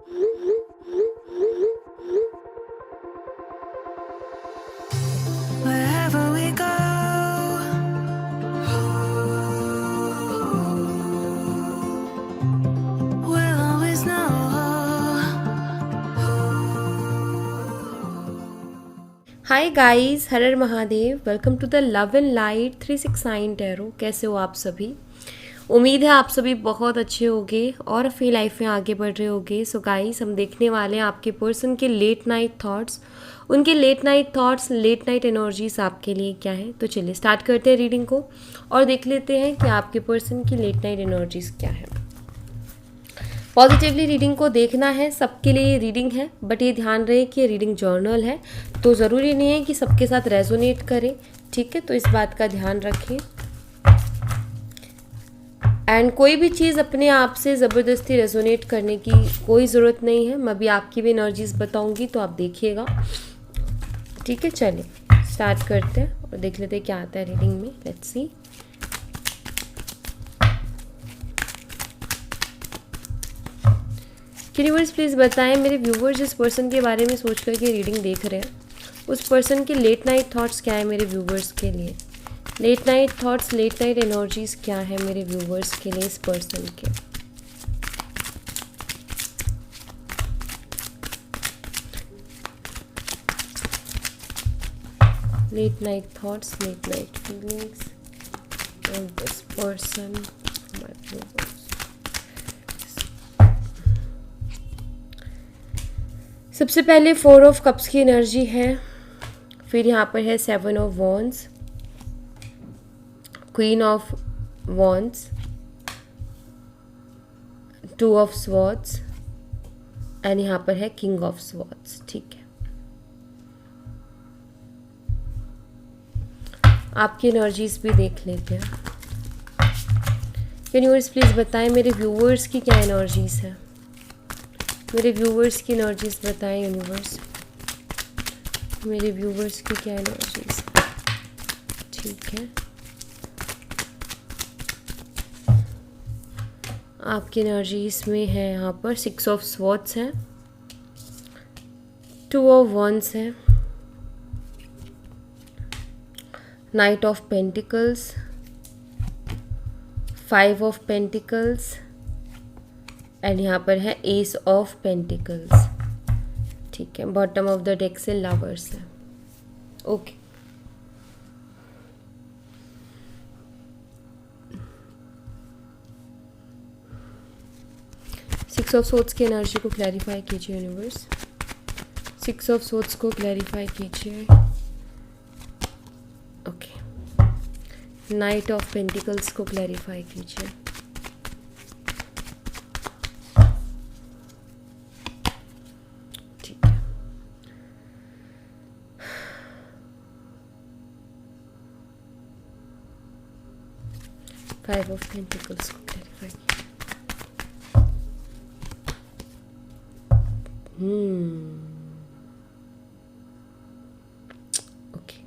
Wherever we go, we'll always know. Hi guys, हर हर Mahadev. Welcome to the love and light 369 tarot. कैसे हो आप सभी? उम्मीद है आप सभी बहुत अच्छे होंगे और अपनी लाइफ में आगे बढ़ रहे होंगे। सो गाइस, हम देखने वाले हैं आपके पर्सन के लेट नाइट थॉट्स। उनके late night thoughts, late night energies आपके लिए क्या है। तो चलिए स्टार्ट करते हैं रीडिंग को और देख लेते हैं कि आपके पर्सन की लेट नाइट एनर्जीज क्या है। पॉजिटिवली रीडिंग को देखना है, सबके लिए ये रीडिंग है, बट ये ध्यान रहे कि ये रीडिंग जर्नल है, तो ज़रूरी नहीं है कि सबके साथ रेजोनेट करे। ठीक है, तो इस बात का ध्यान रखें। एंड कोई भी चीज़ अपने आप से ज़बरदस्ती रेजोनेट करने की कोई ज़रूरत नहीं है। मैं भी आपकी भी एनर्जीज बताऊंगी, तो आप देखिएगा। ठीक है, चलिए स्टार्ट करते हैं और देख लेते हैं क्या आता है रीडिंग में। Let's see. यूनिवर्स प्लीज़ बताएं मेरे व्यूवर्स जिस पर्सन के बारे में सोच कर के रीडिंग देख रहे हैं, उस पर्सन के लेट नाइट थॉट्स क्या है मेरे व्यूवर्स के लिए। Late night thoughts, late night energies क्या है मेरे व्यूवर्स के लिए, इस पर्सन के। Late night thoughts, late night feelings of this person, my viewers. सबसे पहले 4 ऑफ कप्स की एनर्जी है, फिर यहाँ पर है 7 of wands, queen of wands, 2 of swords and यहाँ पर है किंग ऑफ स्वॉर्ड्स। ठीक है, आपकी एनर्जीज भी देख लेते हैं। यूनिवर्स प्लीज़ बताएं मेरे व्यूवर्स की क्या एनर्जीज है। मेरे व्यूवर्स की एनर्जीज बताएं यूनिवर्स, मेरे व्यूवर्स की क्या एनर्जीज है। ठीक है, आपकी एनर्जीज में है यहाँ पर 6 ऑफ स्वॉर्ड्स है, 2 ऑफ वॉन्ड्स है, night of pentacles, 5 of pentacles and यहाँ पर है एस ऑफ पेंटिकल्स। ठीक है, बॉटम ऑफ द डेक से लवर्स है। ओके, सिक्स ऑफ सोर्ड्स की एनर्जी को क्लैरिफाई कीजिए यूनिवर्स। 6 ऑफ सोर्ड्स को क्लैरिफाई कीजिए। ओके, नाइट ऑफ पेंटिकल्स को क्लैरिफाई कीजिए। ठीक है, 5 ऑफ पेंटिकल्स को क्लैरिफाई कीजिए। Okay,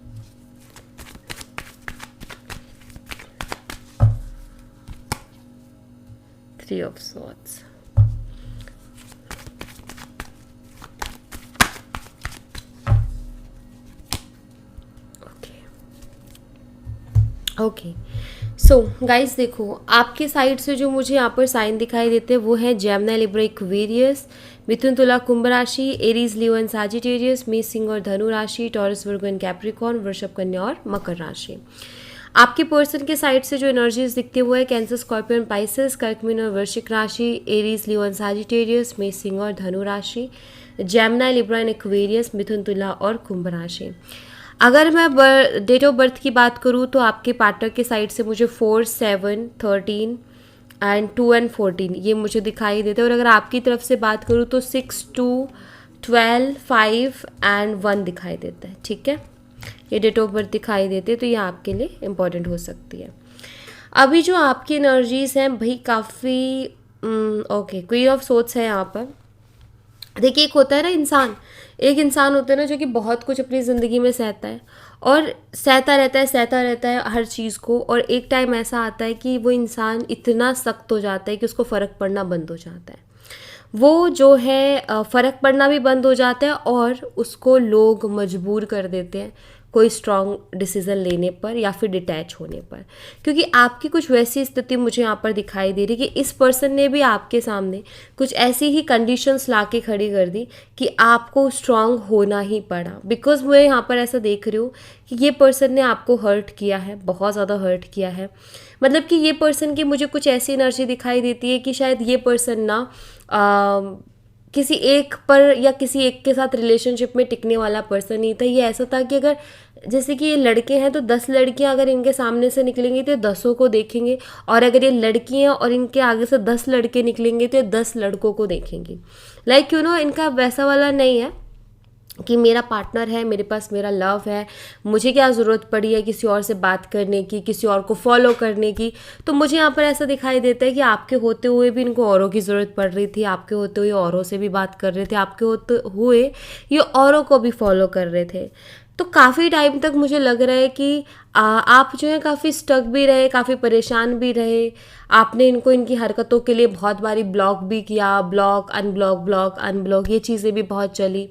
three of swords. Okay, so guys देखो, आपके साइड से जो मुझे यहाँ पर साइन दिखाई देते हैं वो है जेमिनी, लिब्रा, एक्वेरियस, मिथुन, तुला, कुंभ राशि, एरीज, लियो एंड सैजिटेरियस, मेष, सिंह और धनु राशि, टॉरस, वर्गो एंड कैप्रिकॉर्न, वृषभ, कन्या और मकर राशि। आपके पर्सन के साइड से जो एनर्जीज दिखती है वो है कैंसर, स्कॉर्पियन, पाइसेस, कर्क, मीन और वृश्चिक राशि, एरीज, लियो एंड सैजिटेरियस, मेष, सिंह और धनु राशि, जेमिनी, लिब्रा एंड एक्वेरियस, मिथुन, तुला और कुंभ राशि। अगर मैं डेट ऑफ बर्थ की बात करूँ तो आपके पार्टनर के साइड से मुझे 4, 7, 13 एंड 2 एंड 14 ये मुझे दिखाई देते हैं। और अगर आपकी तरफ से बात करूँ तो 6, 2, 12, 5 एंड 1 दिखाई देता है। ठीक है, ये डेट ऑफ बर्थ दिखाई देते हैं, तो ये आपके लिए इम्पॉर्टेंट हो सकती है। अभी जो आपकी एनर्जीज हैं भाई काफ़ी ओके, क्वीन ऑफ सोर्ड्स है यहाँ पर। देखिए, एक होता है ना इंसान, एक इंसान होता है ना जो कि बहुत कुछ अपनी ज़िंदगी में सहता है और सहता रहता है हर चीज़ को, और एक टाइम ऐसा आता है कि वो इंसान इतना सख्त हो जाता है कि उसको फ़र्क पड़ना बंद हो जाता है। वो जो है फ़र्क पड़ना भी बंद हो जाता है और उसको लोग मजबूर कर देते हैं कोई स्ट्रॉन्ग डिसीज़न लेने पर या फिर डिटैच होने पर, क्योंकि आपकी कुछ वैसी स्थिति मुझे यहाँ पर दिखाई दे रही कि इस पर्सन ने भी आपके सामने कुछ ऐसी ही कंडीशंस ला के खड़ी कर दी कि आपको स्ट्रॉन्ग होना ही पड़ा। बिकॉज मैं यहाँ पर ऐसा देख रही हूँ कि ये पर्सन ने आपको हर्ट किया है, बहुत ज़्यादा हर्ट किया है। मतलब कि ये पर्सन की मुझे कुछ ऐसी एनर्जी दिखाई देती है कि शायद ये पर्सन ना किसी एक पर या किसी एक के साथ रिलेशनशिप में टिकने वाला पर्सन नहीं था। ये ऐसा था कि अगर जैसे कि ये लड़के हैं तो 10 लड़कियां अगर इनके सामने से निकलेंगी तो 10 को देखेंगे, और अगर ये लड़की हैं और इनके आगे से 10 लड़के निकलेंगे तो 10 लड़कों को देखेंगी। लाइक इनका वैसा वाला नहीं है कि मेरा पार्टनर है, मेरे पास मेरा लव है, मुझे क्या ज़रूरत पड़ी है किसी और से बात करने की, किसी और को फॉलो करने की। तो मुझे यहाँ पर ऐसा दिखाई देता है कि आपके होते हुए भी इनको औरों की ज़रूरत पड़ रही थी, आपके होते हुए औरों से भी बात कर रहे थे, आपके होते हुए ये औरों को भी फॉलो कर रहे थे। तो काफ़ी टाइम तक मुझे लग रहा है कि आप जो है काफ़ी स्टक भी रहे, काफ़ी परेशान भी रहे। आपने इनको इनकी हरकतों के लिए बहुत बारी ब्लॉक भी किया, ब्लॉक अनब्लॉक ये चीज़ें भी बहुत चली।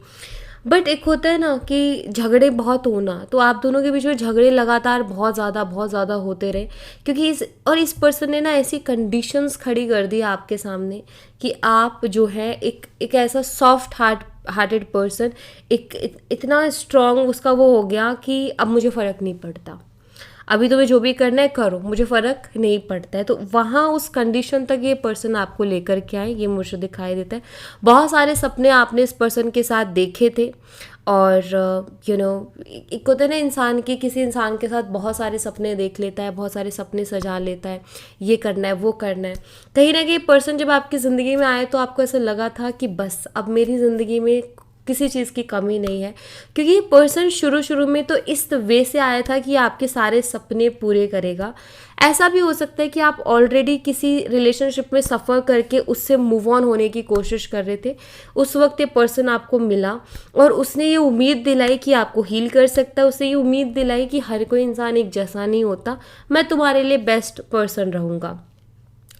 बट एक होता है ना कि झगड़े बहुत होना, तो आप दोनों के बीच में झगड़े लगातार बहुत ज़्यादा होते रहे, क्योंकि इस पर्सन ने ना ऐसी कंडीशंस खड़ी कर दी आपके सामने कि आप जो है एक ऐसा सॉफ्ट हार्टेड पर्सन, इतना स्ट्रॉन्ग उसका वो हो गया कि अब मुझे फ़र्क नहीं पड़ता, अभी तुम्हें जो भी करना है करो, मुझे फ़र्क नहीं पड़ता है। तो वहाँ उस कंडीशन तक ये पर्सन आपको लेकर के आए, ये मुझे दिखाई देता है। बहुत सारे सपने आपने इस पर्सन के साथ देखे थे, और एक होता है ना इंसान की, किसी इंसान के साथ बहुत सारे सपने देख लेता है, बहुत सारे सपने सजा लेता है, ये करना है वो करना है। कहीं ना कहीं पर्सन जब आपकी ज़िंदगी में आए तो आपको ऐसा लगा था कि बस अब मेरी ज़िंदगी में किसी चीज़ की कमी नहीं है, क्योंकि ये पर्सन शुरू में तो इस वे से आया था कि आपके सारे सपने पूरे करेगा। ऐसा भी हो सकता है कि आप ऑलरेडी किसी रिलेशनशिप में सफ़र करके उससे मूव ऑन होने की कोशिश कर रहे थे। उस वक्त ये पर्सन आपको मिला और उसने ये उम्मीद दिलाई कि आपको हील कर सकता है, उससे ये उम्मीद दिलाई कि हर कोई इंसान एक जैसा नहीं होता, मैं तुम्हारे लिए बेस्ट पर्सन रहूँगा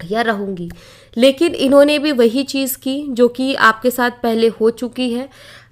या रहूँगी। लेकिन इन्होंने भी वही चीज़ की जो कि आपके साथ पहले हो चुकी है,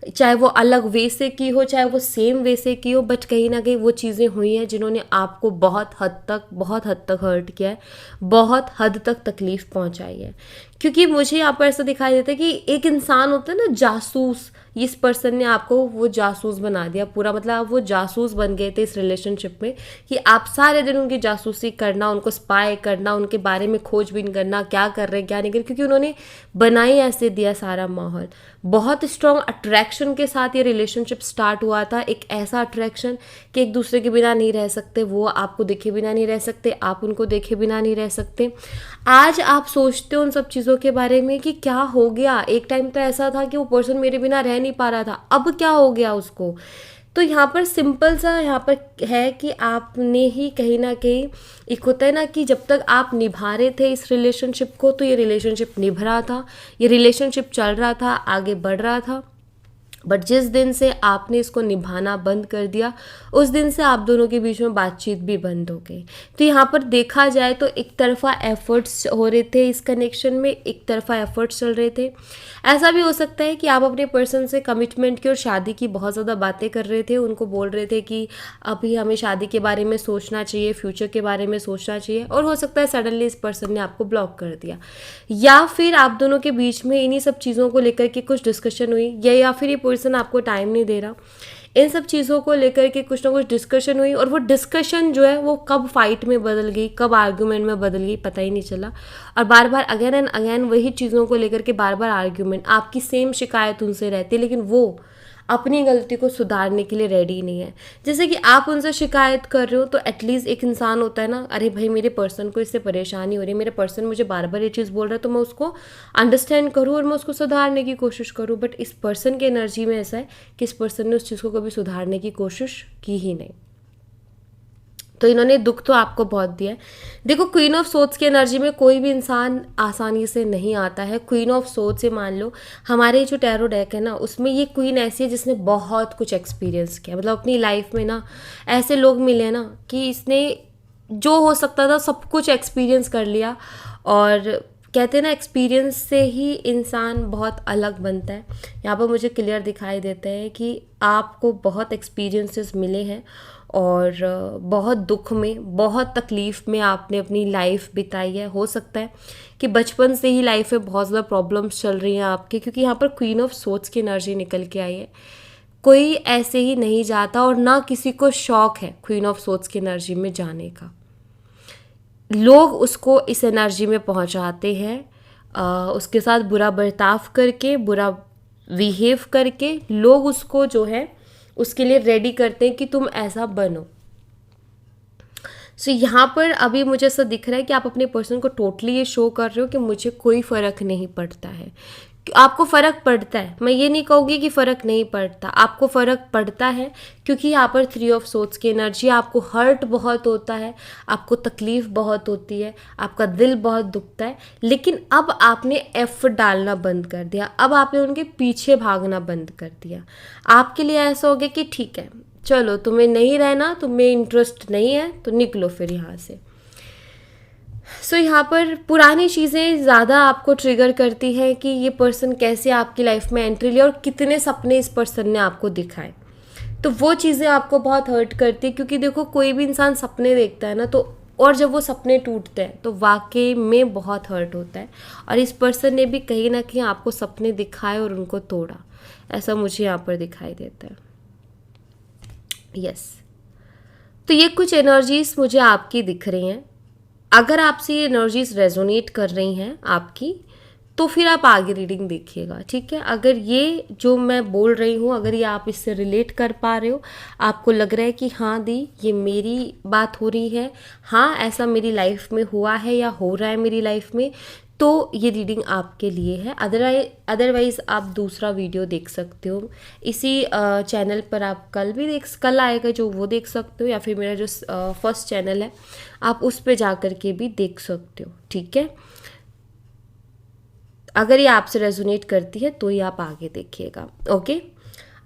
चाहे वो अलग वे से की हो, चाहे वो सेम वे से की हो, बट कहीं ना कहीं वो चीज़ें हुई हैं जिन्होंने आपको बहुत हद तक हर्ट किया है, बहुत हद तक तकलीफ़ पहुंचाई है। क्योंकि मुझे यहाँ पर ऐसा दिखाई देता है कि एक इंसान होता है ना जासूस, इस पर्सन ने आपको वो जासूस बना दिया पूरा, मतलब आप वो जासूस बन गए थे इस रिलेशनशिप में कि आप सारे दिन उनकी जासूसी करना, उनको स्पाई करना, उनके बारे में खोजबीन करना, क्या कर रहे हैं क्या नहीं कर, क्योंकि उन्होंने बनाई ऐसे दिया सारा माहौल। बहुत स्ट्रॉन्ग अट्रैक्शन के साथ ये रिलेशनशिप स्टार्ट हुआ था, एक ऐसा अट्रैक्शन कि एक दूसरे के बिना नहीं रह सकते, वो आपको देखे बिना नहीं रह सकते, आप उनको देखे बिना नहीं रह सकते। आज आप सोचते हो उन सब चीज़ों के बारे में कि क्या हो गया, एक टाइम तो ऐसा था कि वो पर्सन मेरे बिना रह नहीं पा रहा था, अब क्या हो गया उसको। तो यहाँ पर सिंपल सा यहाँ पर है कि आपने ही कहीं ना कहीं, एक होता है ना कि जब तक आप निभा रहे थे इस रिलेशनशिप को तो ये रिलेशनशिप निभ रहा था, ये रिलेशनशिप चल रहा था, आगे बढ़ रहा था। बट जिस दिन से आपने इसको निभाना बंद कर दिया, उस दिन से आप दोनों के बीच में बातचीत भी बंद हो गई। तो यहाँ पर देखा जाए तो एक तरफा एफर्ट्स हो रहे थे इस कनेक्शन में, एक तरफा एफर्ट्स चल रहे थे। ऐसा भी हो सकता है कि आप अपने पर्सन से कमिटमेंट की और शादी की बहुत ज़्यादा बातें कर रहे थे, उनको बोल रहे थे कि अभी हमें शादी के बारे में सोचना चाहिए, फ्यूचर के बारे में सोचना चाहिए, और हो सकता है सडनली इस पर्सन ने आपको ब्लॉक कर दिया, या फिर आप दोनों के बीच में इन्हीं सब चीज़ों को लेकर के कुछ डिस्कशन हुई, या फिर ये पर्सन आपको टाइम नहीं दे रहा, इन सब चीज़ों को लेकर के कुछ ना कुछ डिस्कशन हुई, और वो डिस्कशन जो है वो कब फाइट में बदल गई, कब आर्ग्यूमेंट में बदल गई, पता ही नहीं चला। और बार बार अगेन एंड अगेन वही चीज़ों को लेकर के बार बार आर्ग्यूमेंट, आपकी सेम शिकायत उनसे रहती है, लेकिन वो अपनी गलती को सुधारने के लिए रेडी नहीं है। जैसे कि आप उनसे शिकायत कर रहे हो तो एटलीस्ट एक इंसान होता है ना, अरे भाई मेरे पर्सन को इससे परेशानी हो रही है, मेरे पर्सन मुझे बार बार ये चीज़ बोल रहा है, तो मैं उसको अंडरस्टैंड करूँ और मैं उसको सुधारने की कोशिश करूँ। बट इस पर्सन के एनर्जी में ऐसा है कि इस पर्सन ने उस चीज़ को कभी सुधारने की कोशिश की ही नहीं। तो इन्होंने दुख तो आपको बहुत दिया है। देखो, क्वीन ऑफ सोर्ड्स की एनर्जी में कोई भी इंसान आसानी से नहीं आता है। क्वीन ऑफ सोर्ड्स से मान लो हमारे जो टैरो डेक है ना, उसमें ये क्वीन ऐसी है जिसने बहुत कुछ एक्सपीरियंस किया, मतलब अपनी लाइफ में ना ऐसे लोग मिले ना कि इसने जो हो सकता था सब कुछ एक्सपीरियंस कर लिया, और कहते हैं ना, एक्सपीरियंस से ही इंसान बहुत अलग बनता है। यहाँ पर मुझे क्लियर दिखाई देता है कि आपको बहुत एक्सपीरियंसेस मिले हैं और बहुत दुख में, बहुत तकलीफ़ में आपने अपनी लाइफ बिताई है। हो सकता है कि बचपन से ही लाइफ में बहुत ज़्यादा प्रॉब्लम्स चल रही हैं आपकी, क्योंकि यहाँ पर क्वीन ऑफ सोर्ड्स की एनर्जी निकल के आई है। कोई ऐसे ही नहीं जाता और ना किसी को शौक है क्वीन ऑफ सोर्ड्स की एनर्जी में जाने का। लोग उसको इस एनर्जी में पहुंचाते हैं, उसके साथ बुरा बर्ताव करके, बुरा बिहेव करके लोग उसको जो है उसके लिए रेडी करते हैं कि तुम ऐसा बनो। सो यहाँ पर अभी मुझे ऐसा दिख रहा है कि आप अपने पर्सन को टोटली ये शो कर रहे हो कि मुझे कोई फ़र्क नहीं पड़ता है। आपको फ़र्क पड़ता है, मैं ये नहीं कहूँगी कि फ़र्क नहीं पड़ता, आपको फ़र्क पड़ता है, क्योंकि यहाँ पर 3 ऑफ सोर्ड्स की एनर्जी, आपको हर्ट बहुत होता है, आपको तकलीफ़ बहुत होती है, आपका दिल बहुत दुखता है, लेकिन अब आपने एफर्ट डालना बंद कर दिया, अब आपने उनके पीछे भागना बंद कर दिया। आपके लिए ऐसा हो गया कि ठीक है, चलो तुम्हें नहीं रहना, तुम्हें इंटरेस्ट नहीं है तो निकलो फिर यहाँ से। सो यहाँ पर पुरानी चीज़ें ज़्यादा आपको ट्रिगर करती हैं कि ये पर्सन कैसे आपकी लाइफ में एंट्री लिया और कितने सपने इस पर्सन ने आपको दिखाए। तो वो चीज़ें आपको बहुत हर्ट करती है, क्योंकि देखो कोई भी इंसान सपने देखता है ना, तो और जब वो सपने टूटते हैं तो वाकई में बहुत हर्ट होता है। और इस पर्सन ने भी कहीं ना कहीं आपको सपने दिखाए और उनको तोड़ा, ऐसा मुझे यहाँ पर दिखाई देता है। यस, तो ये कुछ एनर्जीज मुझे आपकी दिख रही हैं। अगर आपसे ये एनर्जीज रेजोनेट कर रही हैं आपकी, तो फिर आप आगे रीडिंग देखिएगा, ठीक है। अगर ये जो मैं बोल रही हूँ, अगर ये आप इससे रिलेट कर पा रहे हो, आपको लग रहा है कि हाँ दी ये मेरी बात हो रही है, हाँ ऐसा मेरी लाइफ में हुआ है या हो रहा है मेरी लाइफ में, तो ये रीडिंग आपके लिए है। अदरवाइज़ आप दूसरा वीडियो देख सकते हो इसी चैनल पर, आप कल आएगा जो वो देख सकते हो, या फिर मेरा जो फर्स्ट चैनल है आप उस पे जा कर के भी देख सकते हो, ठीक है। अगर ये आपसे रेजोनेट करती है तो ही आप आगे देखिएगा, ओके।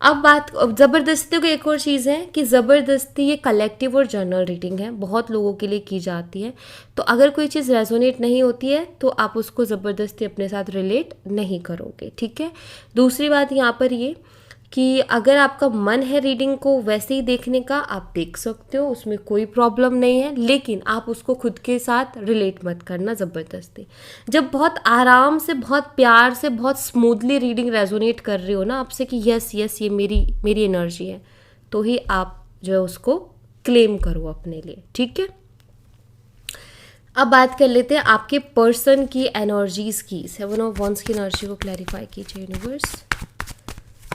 अब ज़बरदस्ती की एक और चीज़ है कि ज़बरदस्ती ये कलेक्टिव और जर्नल रीडिंग है, बहुत लोगों के लिए की जाती है। तो अगर कोई चीज़ रेजोनेट नहीं होती है तो आप उसको ज़बरदस्ती अपने साथ रिलेट नहीं करोगे, ठीक है। दूसरी बात यहाँ पर ये कि अगर आपका मन है रीडिंग को वैसे ही देखने का, आप देख सकते हो, उसमें कोई प्रॉब्लम नहीं है, लेकिन आप उसको खुद के साथ रिलेट मत करना ज़बरदस्ती। जब बहुत आराम से, बहुत प्यार से, बहुत स्मूथली रीडिंग रेजोनेट कर रही हो ना आपसे कि यस यस ये मेरी एनर्जी है, तो ही आप जो है उसको क्लेम करो अपने लिए, ठीक है। अब बात कर लेते हैं आपके पर्सन की एनर्जीज़ की। 7 ऑफ वंस की एनर्जी को क्लैरिफाई कीजिए यूनिवर्स।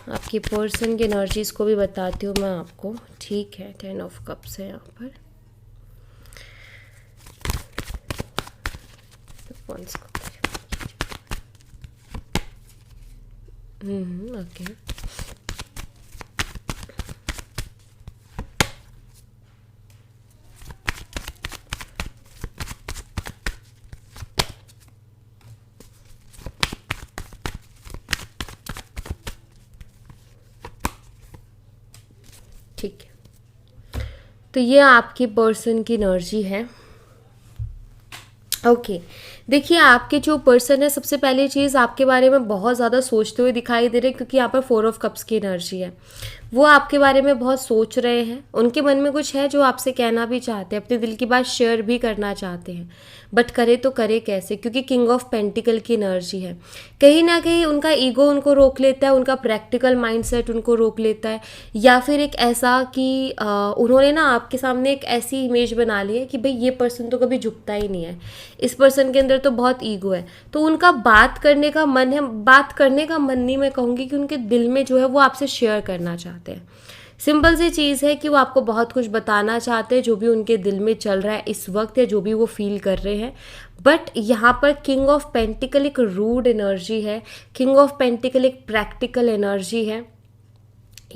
आपकी पर्सन की एनर्जीज़ को भी बताती हूँ मैं आपको, ठीक है। 10 ऑफ कप्स है यहाँ पर, वंस को ओके। ठीक है, तो ये आपकी पर्सन की एनर्जी है, ओके। देखिए आपके जो पर्सन है, सबसे पहली चीज़ आपके बारे में बहुत ज़्यादा सोचते हुए दिखाई दे रहे हैं, क्योंकि यहाँ पर 4 ऑफ कप्स की एनर्जी है। वो आपके बारे में बहुत सोच रहे हैं, उनके मन में कुछ है जो आपसे कहना भी चाहते हैं, अपने दिल की बात शेयर भी करना चाहते हैं, बट करे तो करे कैसे, क्योंकि किंग ऑफ पेंटिकल की एनर्जी है। कहीं ना कहीं उनका ईगो उनको रोक लेता है, उनका प्रैक्टिकल माइंडसेट उनको रोक लेता है, या फिर एक ऐसा कि उन्होंने ना आपके सामने एक ऐसी इमेज बना ली है कि भाई ये पर्सन तो कभी झुकता ही नहीं है, इस पर्सन के अंदर तो बहुत ईगो है, तो उनका बात करने का मन है, बात करने का मन नहीं, मैं कहूँगी कि उनके दिल में जो है वो आपसे शेयर करना चाहते हैं। सिंपल सी चीज़ है कि वो आपको बहुत कुछ बताना चाहते हैं, जो भी उनके दिल में चल रहा है इस वक्त, या जो भी वो फील कर रहे हैं। बट यहाँ पर किंग ऑफ पेंटिकल एक रूड एनर्जी है, किंग ऑफ पेंटिकल एक प्रैक्टिकल एनर्जी है,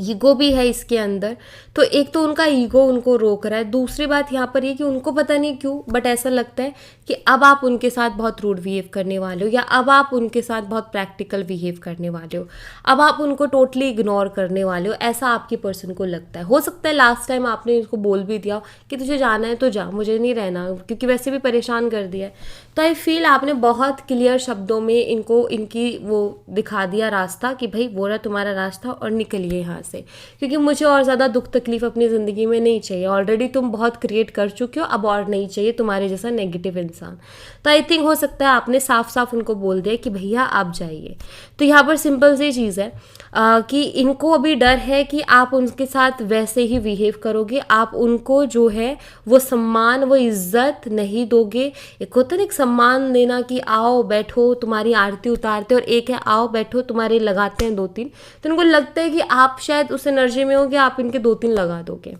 ईगो भी है इसके अंदर। तो एक तो उनका ईगो उनको रोक रहा है, दूसरी बात यहाँ पर ये कि उनको पता नहीं क्यों बट ऐसा लगता है कि अब आप उनके साथ बहुत रूड बिहेव करने वाले हो, या अब आप उनके साथ बहुत प्रैक्टिकल बिहेव करने वाले हो, अब आप उनको टोटली इग्नोर करने वाले हो, ऐसा आपकी पर्सन को लगता है। हो सकता है लास्ट टाइम आपने इसको बोल भी दिया कि तुझे जाना है तो जा, मुझे नहीं रहना, क्योंकि वैसे भी परेशान कर दिया है। तो आई फील आपने बहुत क्लियर शब्दों में इनको इनकी वो दिखा दिया रास्ता कि भाई वो रहा तुम्हारा रास्ता और निकलिए यहाँ से, क्योंकि मुझे और ज़्यादा दुख तकलीफ अपनी ज़िंदगी में नहीं चाहिए। ऑलरेडी तुम बहुत क्रिएट कर चुके हो, अब और नहीं चाहिए तुम्हारे जैसा नेगेटिव इंसान। तो आई थिंक हो सकता है आपने साफ साफ उनको बोल दिया कि भैया आप जाइए। तो यहाँ पर सिंपल सी चीज़ है कि इनको अभी डर है कि आप उनके साथ वैसे ही बिहेव करोगे, आप उनको जो है वो सम्मान वो इज्जत नहीं दोगे। एक होता है ना एक सम्मान देना कि आओ बैठो तुम्हारी आरती उतारते, और एक है आओ बैठो तुम्हारे लगाते हैं 2-3। तो इनको लगता है कि आप शायद उस एनर्जी में हो कि आप इनके 2-3 लगा दोगे।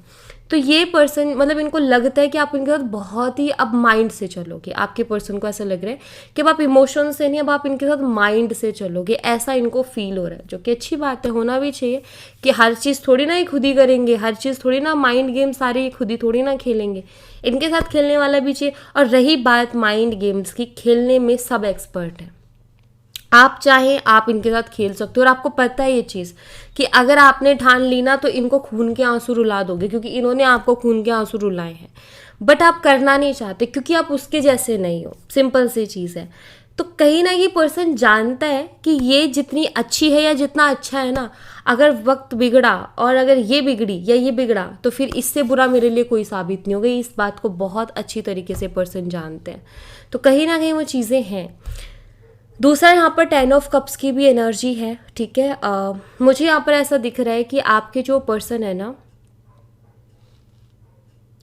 तो ये पर्सन मतलब इनको लगता है कि आप इनके साथ बहुत ही अब माइंड से चलोगे। आपके पर्सन को ऐसा लग रहा है कि अब आप इमोशन से नहीं, अब आप इनके साथ माइंड से चलोगे, ऐसा इनको फील हो रहा है। जो कि अच्छी बात है, होना भी चाहिए कि हर चीज़ थोड़ी ना ये खुद ही करेंगे, हर चीज़ थोड़ी ना माइंड गेम सारे ये खुद ही थोड़ी ना खेलेंगे, इनके साथ खेलने वाला भी चाहिए। और रही बात माइंड गेम्स की, खेलने में सब एक्सपर्ट हैं। आप चाहें आप इनके साथ खेल सकते हो, और आपको पता है ये चीज़ कि अगर आपने ठान ली ना तो इनको खून के आंसू रुला दोगे, क्योंकि इन्होंने आपको खून के आंसू रुलाए हैं। बट आप करना नहीं चाहते क्योंकि आप उसके जैसे नहीं हो, सिंपल सी चीज़ है। तो कहीं ना ये पर्सन जानता है कि ये जितनी अच्छी है या जितना अच्छा है ना, अगर वक्त बिगड़ा और अगर ये बिगड़ी या ये बिगड़ा तो फिर इससे बुरा मेरे लिए कोई साबित नहीं होगा। इस बात को बहुत अच्छी तरीके से पर्सन जानते हैं। तो कहीं ना कहीं वो चीज़ें हैं। दूसरा यहाँ पर 10 ऑफ कप्स की भी एनर्जी है, ठीक है। मुझे यहाँ पर ऐसा दिख रहा है कि आपके जो पर्सन है ना,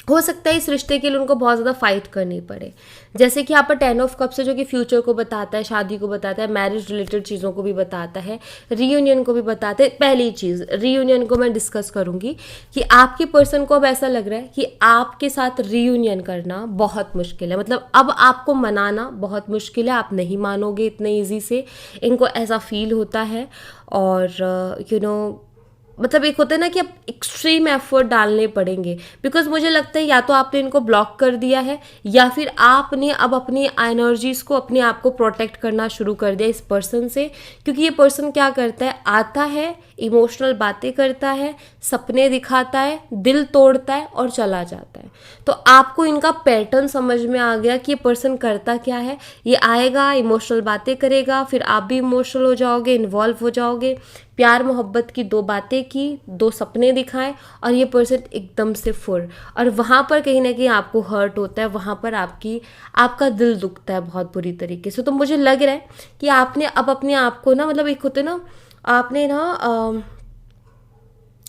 हो सकता है इस रिश्ते के लिए उनको बहुत ज़्यादा फाइट करनी पड़े। जैसे कि यहाँ पर 10 ऑफ कप्स है जो कि फ्यूचर को बताता है, शादी को बताता है, मैरिज रिलेटेड चीज़ों को भी बताता है, रीयूनियन को भी बताता है। पहली चीज़ रीयूनियन को मैं डिस्कस करूँगी कि आपके पर्सन को अब ऐसा लग रहा है कि आपके साथ रीयूनियन करना बहुत मुश्किल है। मतलब अब आपको मनाना बहुत मुश्किल है, आप नहीं मानोगे इतने ईजी से, इनको ऐसा फील होता है। और मतलब एक होता है ना कि अब एक्सट्रीम एफर्ट डालने पड़ेंगे, बिकॉज मुझे लगता है या तो आपने इनको ब्लॉक कर दिया है या फिर आपने अब अपनी एनर्जीज़ को अपने आप को प्रोटेक्ट करना शुरू कर दिया इस पर्सन से। क्योंकि ये पर्सन क्या करता है, आता है, इमोशनल बातें करता है, सपने दिखाता है, दिल तोड़ता है और चला जाता है। तो आपको इनका पैटर्न समझ में आ गया कि ये पर्सन करता क्या है। ये आएगा, इमोशनल बातें करेगा, फिर आप भी इमोशनल हो जाओगे, इन्वॉल्व हो जाओगे, प्यार मोहब्बत की 2 बातें की, 2 सपने दिखाएं, और ये पर्सन एकदम से फुर। और वहाँ पर कहीं ना कहीं आपको हर्ट होता है, वहाँ पर आपका दिल दुखता है बहुत बुरी तरीके से। तो मुझे लग रहा है कि आपने अब अपने आप को ना, मतलब एक होते ना, आपने ना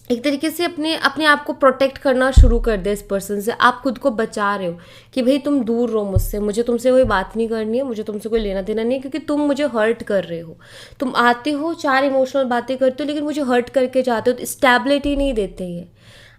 एक तरीके से अपने आप को प्रोटेक्ट करना शुरू कर दिया इस पर्सन से। आप खुद को बचा रहे हो कि भाई तुम दूर रहो मुझसे, मुझे तुमसे कोई बात नहीं करनी है, मुझे तुमसे कोई लेना देना नहीं है, क्योंकि तुम मुझे हर्ट कर रहे हो। तुम आते हो, 4 इमोशनल बातें करते हो, लेकिन मुझे हर्ट करके जाते हो। तो स्टेबिलिटी नहीं देते ये।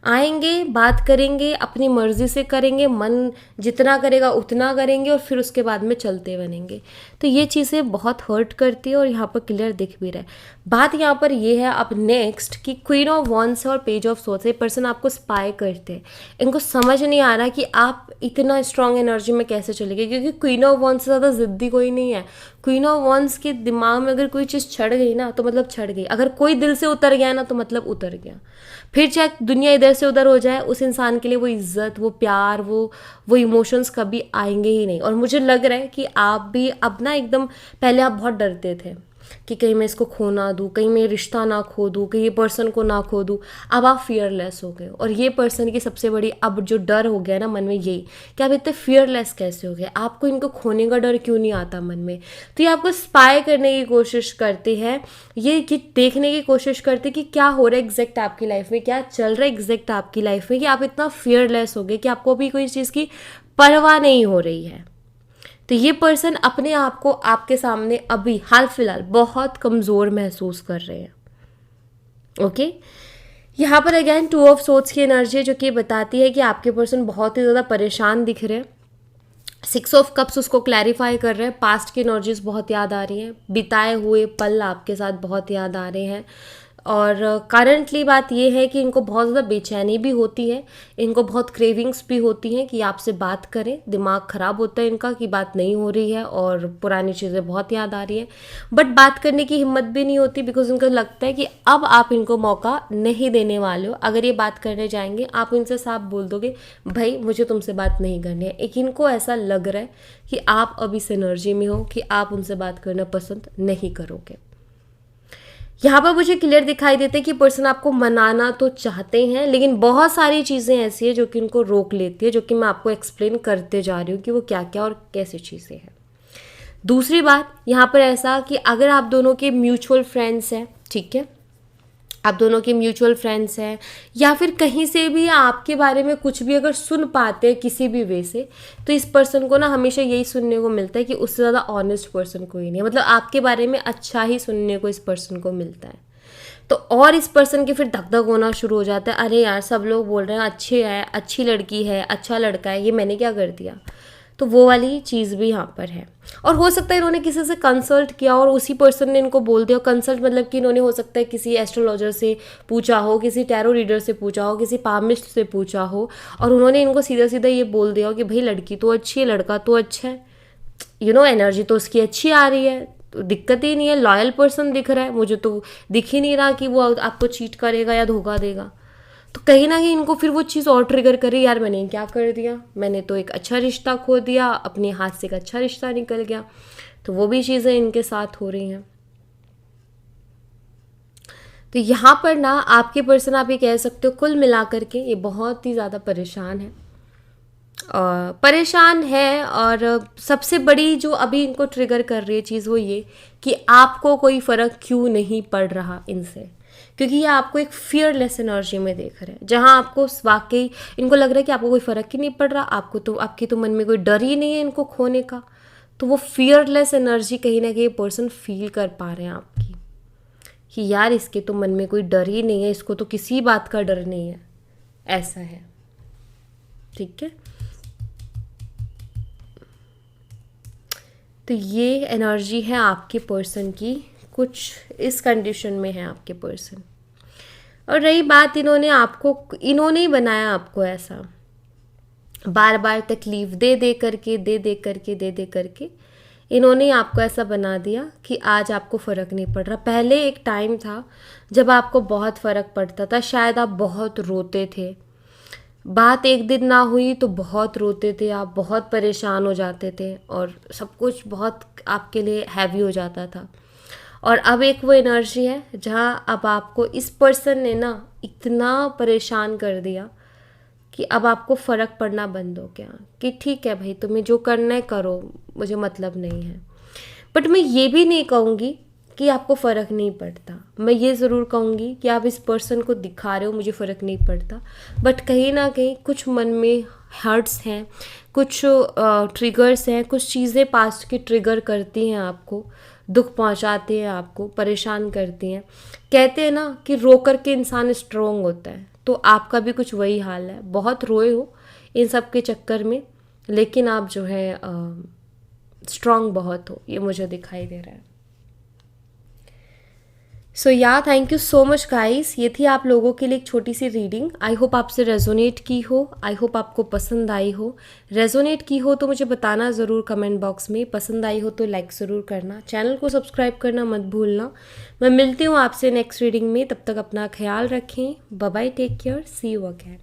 आएंगे, बात करेंगे, अपनी मर्जी से करेंगे, मन जितना करेगा उतना करेंगे, और फिर उसके बाद में चलते बनेंगे। तो ये चीज़ें बहुत हर्ट करती है, और यहाँ पर क्लियर दिख भी रहा है। बात यहाँ पर ये है अब नेक्स्ट कि क्वीन ऑफ वॉन्ड्स और पेज ऑफ सोर्ड्स, ये पर्सन आपको स्पाई करते हैं। इनको समझ नहीं आ रहा कि आप इतना स्ट्रॉन्ग एनर्जी में कैसे चलेंगे, क्योंकि क्वीन ऑफ वॉन्ड्स से ज़्यादा ज़िद्दी कोई नहीं है। क्वीन ऑफ वॉन्ड्स के दिमाग में अगर कोई चीज़ चढ़ गई ना तो मतलब चढ़ गई, अगर कोई दिल से उतर गया ना तो मतलब उतर गया। फिर चाहे दुनिया इधर से उधर हो जाए, उस इंसान के लिए वो इज्जत, वो प्यार, वो इमोशंस कभी आएंगे ही नहीं। और मुझे लग रहा है कि आप भी अब ना एकदम, पहले आप बहुत डरते थे कि कहीं मैं इसको खो ना दूँ, कहीं मैं रिश्ता ना खो दूँ, कहीं ये पर्सन को ना खो दूँ। अब आप फियरलेस हो गए। और ये पर्सन की सबसे बड़ी अब जो डर हो गया ना मन में, यही कि आप इतने फियरलेस कैसे हो गए, आपको इनको खोने का डर क्यों नहीं आता मन में। तो ये आपको स्पाई करने की कोशिश करते हैं, ये कि देखने की कोशिश करते हैं कि क्या हो रहा है एग्जैक्ट आपकी लाइफ में, क्या चल रहा है एग्जैक्ट आपकी लाइफ में, कि आप इतना फियरलेस हो गए कि आपको अभी कोई चीज़ की परवाह नहीं हो रही है। तो ये पर्सन अपने आप को आपके सामने अभी हाल फिलहाल बहुत कमज़ोर महसूस कर रहे हैं। ओके, यहाँ पर अगेन 2 ऑफ सोर्ड्स की एनर्जी है जो कि बताती है कि आपके पर्सन बहुत ही ज़्यादा परेशान दिख रहे हैं। 6 ऑफ कप्स उसको क्लैरिफाई कर रहे हैं। पास्ट की एनर्जीज बहुत याद आ रही हैं, बिताए हुए पल आपके साथ बहुत याद आ रहे हैं। और करंटली बात ये है कि इनको बहुत ज़्यादा बेचैनी भी होती है, इनको बहुत क्रेविंग्स भी होती हैं कि आपसे बात करें। दिमाग ख़राब होता है इनका कि बात नहीं हो रही है और पुरानी चीज़ें बहुत याद आ रही हैं, बट बात करने की हिम्मत भी नहीं होती बिकॉज इनको लगता है कि अब आप इनको मौका नहीं देने वाले हो। अगर ये बात करने जाएंगे आप इनसे साफ बोल दोगे भाई मुझे तुमसे बात नहीं करनी है। एक इनको ऐसा लग रहा है कि आप अब इस एनर्जी में हो कि आप उनसे बात करना पसंद नहीं करोगे। यहाँ पर मुझे क्लियर दिखाई देता है कि पर्सन आपको मनाना तो चाहते हैं, लेकिन बहुत सारी चीज़ें ऐसी हैं जो कि उनको रोक लेती है, जो कि मैं आपको एक्सप्लेन करते जा रही हूँ कि वो क्या क्या और कैसी चीज़ें हैं। दूसरी बात यहाँ पर ऐसा कि अगर आप दोनों के म्यूचुअल फ्रेंड्स हैं, ठीक है, आप दोनों के म्यूचुअल फ्रेंड्स हैं या फिर कहीं से भी आपके बारे में कुछ भी अगर सुन पाते हैं किसी भी वे से, तो इस पर्सन को ना हमेशा यही सुनने को मिलता है कि उससे ज़्यादा ऑनेस्ट पर्सन कोई नहीं है। मतलब आपके बारे में अच्छा ही सुनने को इस पर्सन को मिलता है। तो और इस पर्सन की फिर धक धक होना शुरू हो जाता है, अरे यार सब लोग बोल रहे हैं अच्छे है, अच्छी लड़की है, अच्छा लड़का है, ये मैंने क्या कर दिया। तो वो वाली चीज़ भी यहाँ पर है। और हो सकता है इन्होंने किसी से कंसल्ट किया और उसी पर्सन ने इनको बोल दिया। कंसल्ट मतलब कि इन्होंने हो सकता है किसी एस्ट्रोलॉजर से पूछा हो, किसी टैरो रीडर से पूछा हो, किसी पामिस्ट से पूछा हो, और उन्होंने इनको सीधा सीधा ये बोल दिया हो कि भाई लड़की तो अच्छी है, लड़का तो अच्छा है, एनर्जी तो उसकी अच्छी आ रही है, तो दिक्कत ही नहीं है, लॉयल पर्सन दिख रहा है, मुझे तो दिख ही नहीं रहा कि वो आपको चीट करेगा या धोखा देगा। तो कहीं ना कहीं इनको फिर वो चीज़ और ट्रिगर करे, यार मैंने क्या कर दिया, मैंने तो एक अच्छा रिश्ता खो दिया, अपने हाथ से एक अच्छा रिश्ता निकल गया। तो वो भी चीज़ें इनके साथ हो रही हैं। तो यहाँ पर ना आपके पर्सन, आप ये कह सकते हो कुल मिलाकर के ये बहुत ही ज़्यादा परेशान है, और सबसे बड़ी जो अभी इनको ट्रिगर कर रही है चीज़ वो ये कि आपको कोई फ़र्क क्यों नहीं पड़ रहा इनसे, क्योंकि ये आपको एक फियरलेस एनर्जी में देख रहे हैं, जहाँ आपको वाकई इनको लग रहा है कि आपको कोई फ़र्क ही नहीं पड़ रहा, आपको तो आपकी तो मन में कोई डर ही नहीं है इनको खोने का। तो वो फियरलेस एनर्जी कहीं ना कहीं पर्सन फील कर पा रहे हैं आपकी कि यार इसके तो मन में कोई डर ही नहीं है, इसको तो किसी बात का डर नहीं है, ऐसा है। ठीक है, तो ये एनर्जी है आपके पर्सन की, कुछ इस कंडीशन में है आपके पर्सन। और रही बात, इन्होंने ही बनाया आपको ऐसा, बार बार तकलीफ दे करके इन्होंने आपको ऐसा बना दिया कि आज आपको फ़र्क नहीं पड़ रहा। पहले एक टाइम था जब आपको बहुत फ़र्क पड़ता था, शायद आप बहुत रोते थे, बात एक दिन ना हुई तो बहुत रोते थे आप, बहुत परेशान हो जाते थे और सब कुछ बहुत आपके लिए हैवी हो जाता था। और अब एक वो एनर्जी है जहाँ अब आपको इस पर्सन ने ना इतना परेशान कर दिया कि अब आपको फ़र्क पड़ना बंद हो गया कि ठीक है भाई तुम्हें जो करना है करो, मुझे मतलब नहीं है। बट मैं ये भी नहीं कहूँगी कि आपको फ़र्क नहीं पड़ता, मैं ये ज़रूर कहूँगी कि आप इस पर्सन को दिखा रहे हो मुझे फ़र्क नहीं पड़ता, बट कहीं ना कहीं कुछ मन में हर्ट्स हैं, कुछ ट्रिगर्स हैं, कुछ चीज़ें पास्ट की ट्रिगर करती हैं आपको, दुख पहुंचाती हैं आपको, परेशान करती हैं। कहते हैं ना कि रो कर के इंसान स्ट्रोंग होता है, तो आपका भी कुछ वही हाल है, बहुत रोए हो इन सब के चक्कर में, लेकिन आप जो है स्ट्रोंग बहुत हो, ये मुझे दिखाई दे रहा है। सो या thank you so much guys, ये थी आप लोगों के लिए एक छोटी सी रीडिंग। आई होप आपसे रेजोनेट की हो, आई होप आपको पसंद आई हो। रेजोनेट की हो तो मुझे बताना ज़रूर कमेंट बॉक्स में, पसंद आई हो तो लाइक ज़रूर करना, चैनल को सब्सक्राइब करना मत भूलना। मैं मिलती हूँ आपसे नेक्स्ट रीडिंग में, तब तक अपना ख्याल रखें, bye bye, take care, see you again.